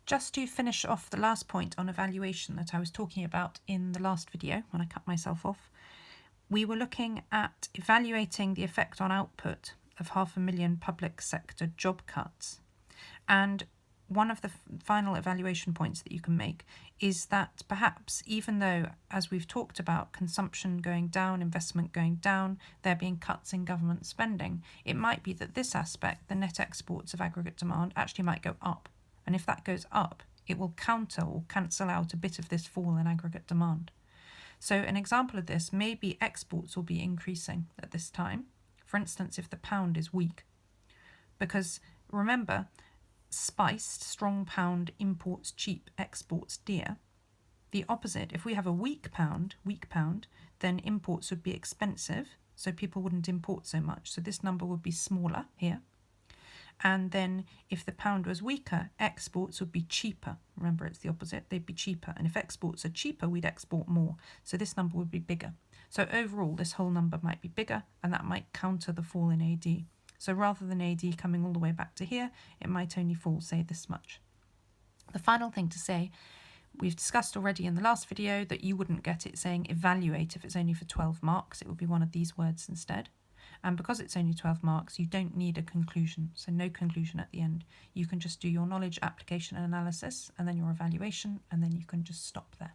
Just to finish off the last point on evaluation that I was talking about in the last video when I cut myself off, we were looking at evaluating the effect on output of 500,000 public sector job cuts. And one of the final evaluation points that you can make is that perhaps even though, as we've talked about, consumption going down, investment going down, there being cuts in government spending, it might be that this aspect, the net exports of aggregate demand, actually might go up. And if that goes up, it will counter or cancel out a bit of this fall in aggregate demand. So an example of this, maybe exports will be increasing at this time. For instance, if the pound is weak. Because remember, spiced, strong pound, imports cheap, exports dear. The opposite, if we have a weak pound, then imports would be expensive, so people wouldn't import so much. So this number would be smaller here. And then if the pound was weaker, exports would be cheaper. Remember, it's the opposite, they'd be cheaper. And if exports are cheaper, we'd export more. So this number would be bigger. So overall, this whole number might be bigger, and that might counter the fall in AD. So rather than AD coming all the way back to here, it might only fall, say, this much. The final thing to say, we've discussed already in the last video that you wouldn't get it saying evaluate if it's only for 12 marks. It would be one of these words instead. And because it's only 12 marks, you don't need a conclusion, so no conclusion at the end. You can just do your knowledge, application and analysis, and then your evaluation, and then you can just stop there.